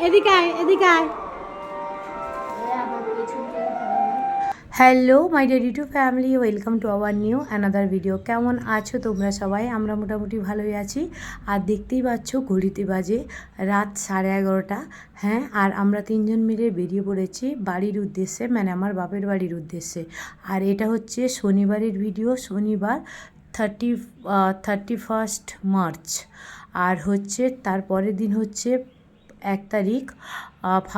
এদিকে আয়, এদিকে আয়। Hello my dear YouTube family, welcome to our new another video. কেমন আছো তোমরা সবাই? আমরা মোটামুটি ভালোই আছি। আর দেখতেই পাচ্ছ ঘড়িতে বাজে রাত 11:30। হ্যাঁ, আর আমরা তিনজন মিলে বেরিয়ে পড়েছি বাড়ির উদ্দেশ্যে, মানে আমার বাপের বাড়ির উদ্দেশ্যে। আর এটা হচ্ছে শনিবারের ভিডিও, শনিবার 31 মার্চ। আর হচ্ছে তারপরের দিন হচ্ছে 1 তারিখ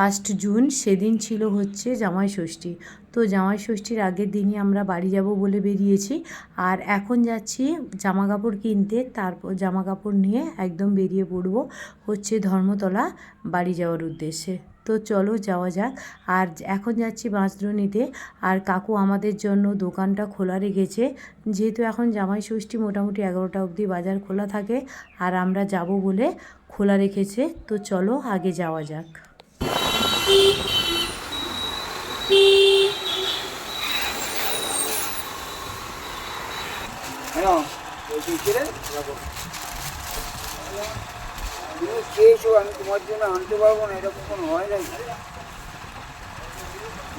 1 জুন। সেদিন ছিল হচ্ছে জামাই ষষ্ঠী। তো জামাই ষষ্ঠীর আগের দিনই আমরা বাড়ি যাব বলে বেরিয়েছি। আর এখন যাচ্ছি জামা কাপড় কিনতে, তারপর জামা কাপড় নিয়ে একদম বেরিয়ে পড়বো হচ্ছে ধর্মতলা বাড়ি যাওয়ার উদ্দেশ্যে। তো চলো যাওয়া যাক। আর এখন যাচ্ছি বাঁশদ্রোণীতে। আর কাকু আমাদের জন্য দোকানটা খোলা রেখেছে, যেহেতু এখন জামাই ষষ্ঠী মোটামুটি 11টা অবধি বাজার খোলা থাকে। আর আমরা যাব বলে খোলা রেখেছে। তো চলো আগে যাওয়া যাক। খেয়েছো, আমি তোমার জন্য আনতে পারবো না, এটা কখনো হয় না।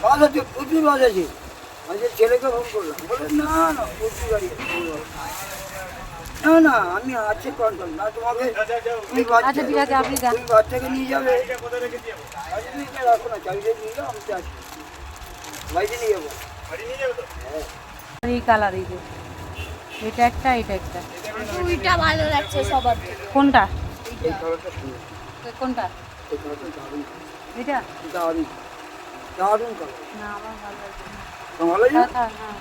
বাস আছে, প্রচুর বাস আছে। আজকে ছেলেকে ফোন করলাম, বলে না না প্রচুর গাড়ি আছে। না না আমি আছে কনফার্ম না তোমাকে। তুমি বাচ্চাকে নিয়ে যাবে, রাখো না, চাবিটা নিয়ে যাও, আমি আসছি বাড়িতে নিয়ে যাবো। এই কালার, এই যে এটা একটা, এটা একটা। ওইটা ভালো লাগছে সবার। কোনটা? এই কালারটা সুন্দর, কোনটা? এই কালারটা দারুণ, এটা দারুণ দারুণ কালার। না, আমার ভালো লাগছে না। ভালো লাগে? হ্যাঁ হ্যাঁ।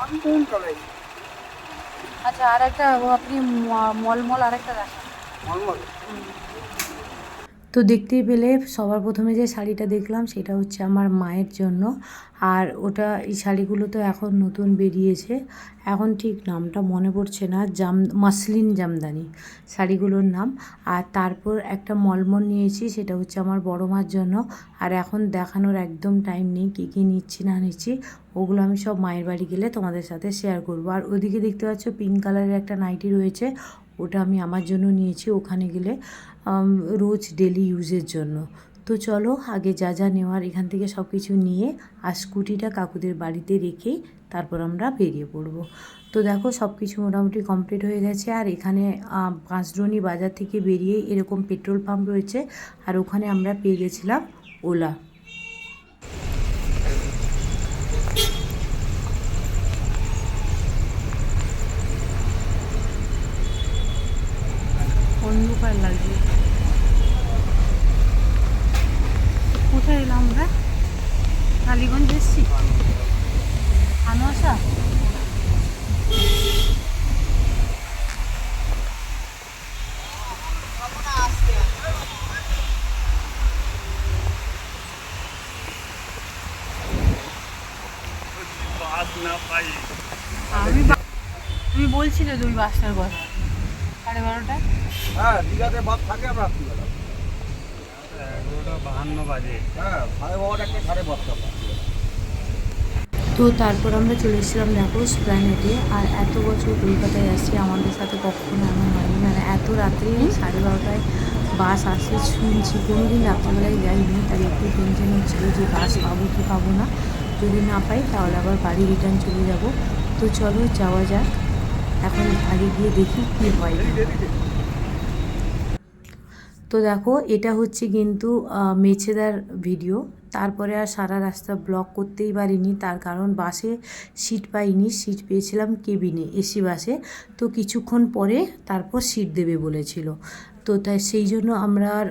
আমি কোন কালার? আচ্ছা, আর একটা আপনি মলমল আর একটা দেখান। মলমল। তো দেখতেই পেলে সবার প্রথমে যে শাড়িটা দেখলাম সেটা হচ্ছে আমার মায়ের জন্য। আর ওটা, এই শাড়িগুলো তো এখন নতুন বেরিয়েছে, এখন ঠিক নামটা মনে পড়ছে না, মাসলিন জামদানি শাড়িগুলোর নাম। আর তারপর একটা মলমল নিয়েছি, সেটা হচ্ছে আমার বড় মার জন্য। আর এখন দেখানোর একদম টাইম নেই কী কী নিচ্ছি না নিচ্ছি, ওগুলো আমি সব মায়ের বাড়ি গেলে তোমাদের সাথে শেয়ার করব। আর ওদিকে দেখতে পাচ্ছ পিঙ্ক কালারের একটা নাইটি রয়েছে, ওটা আমি আমার জন্য নিয়েছি ওখানে গেলে রোজ ডেলি ইউজের জন্য। তো চলো আগে যা যা নেওয়ার এখান থেকে সব কিছু নিয়ে আর স্কুটিটা কাকুদের বাড়িতে রেখেই তারপর আমরা বেরিয়ে পড়ব। তো দেখো সব কিছু মোটামুটি কমপ্লিট হয়ে গেছে। আর এখানে বাঁশদ্রোণী বাজার থেকে বেরিয়ে এরকম পেট্রোল পাম্প রয়েছে, আর ওখানে আমরা পেয়ে গেছিলাম ওলা। অন্ধকার লাগছে। কোথায় এলাম আমরা? কালীগঞ্জ এসছি, আনোয়াসা। তুমি বলছিলে যে ওই বাসটার কথা 12:30। হ্যাঁ, দীঘাতে বাস থাকে আমরা রাত্রিবেলা। 11:52 বাজে। হ্যাঁ, 12:30 12:30 তো তারপর আমরা চলে এসেছিলাম দেখো স্প্ল্যানেডে। আর এত বছর কলকাতায় আসছি, আমাদের সাথে কখনো এমন হয়নি, মানে এত রাত্রে 12:30টায় বাস আসে শুনছি। কোনো দিন রাত্রিবেলায় যাইনি, তাই একটু টেনশন হচ্ছিলো যে বাস পাবো কি পাবো না। যদি না পাই তাহলে আবার বাড়ি রিটার্ন চলে যাব। তো চলো যাওয়া যাক, এখন আগে গিয়ে দেখি কী হয়। তো দেখো এটা হচ্ছে কিন্তু মেছেদার ভিডিও। তারপরে আর সারা রাস্তা ব্লক করতেই পারিনি, তার কারণ বাসে সিট পাইনি, সিট পেয়েছিলাম কেবিনে, এসি বাসে। তো কিছুক্ষণ পরে তারপর সিট দেবে বলেছিল। তো তাই সেই জন্য আমরা আর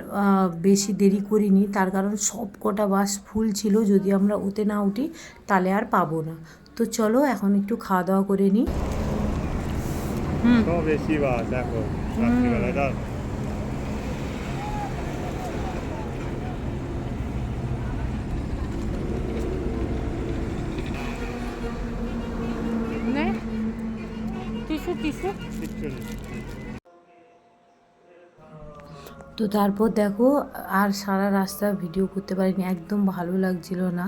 বেশি দেরি করিনি, তার কারণ সব কটা বাস ফুল ছিল, যদি আমরা ওতে না উঠি তাহলে আর পাবো না। তো চলো এখন একটু খাওয়া দাওয়া করে নিই। তো বেশি বাস দেখো রাত্রিবেলা। Tissue tissue. তো তো তারপর দেখো আর সারা রাস্তা ভিডিও করতে পারিনি, একদম ভালো লাগছিল না,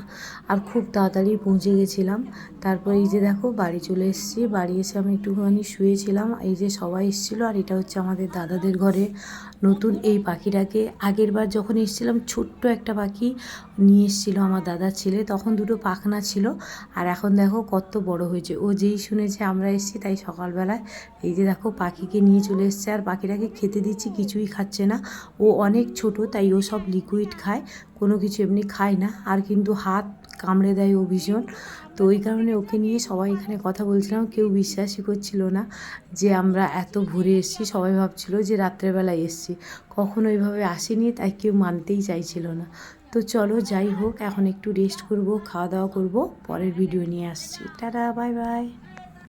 আর খুব তাড়াতাড়ি পৌঁছে গেছিলাম। তারপর এই যে দেখো বাড়ি চলে এসেছি, বাড়ি এসে আমি একটুখানি শুয়েছিলাম। এই যে সবাই এসেছিলো, আর এটা হচ্ছে আমাদের দাদাদের ঘরে নতুন এই পাখিটাকে আগের বার যখন এসেছিলাম ছোট্ট একটা পাখি নিয়ে এসেছিলো আমার দাদার ছেলে, তখন দুটো পাখনা ছিল, আর এখন দেখো কত বড় হয়েছে। ও যেই শুনেছে আমরা এসেছি তাই সকালবেলায় এই যে দেখো পাখিকে নিয়ে চলে এসছে, আর পাখিটাকে খেতে দিচ্ছি, কিছুই খাচ্ছে না। ও অনেক ছোট তাই ও সব লিকুইড খায়, কোনো কিছু এমনি খায় না, আর কিন্তু হাত কামড়ে দেয় ও ভীষণ। তো ওই কারণে ওকে নিয়ে সবাই এখানে কথা বলছিলাম, কেউ বিশ্বাসই করছিল না যে আমরা এত ভোরে এসেছি। সবাই ভাবছিল যে রাত্রেবেলায় এসেছি, কখনো ওইভাবে আসেনি, তাই কেউ মানতেই চাইছিল না। তো চলো যাই হোক, এখন একটু রেস্ট করব, খাওয়া দাওয়া করব, পরের ভিডিও নিয়ে আসছি। Tata, bye bye.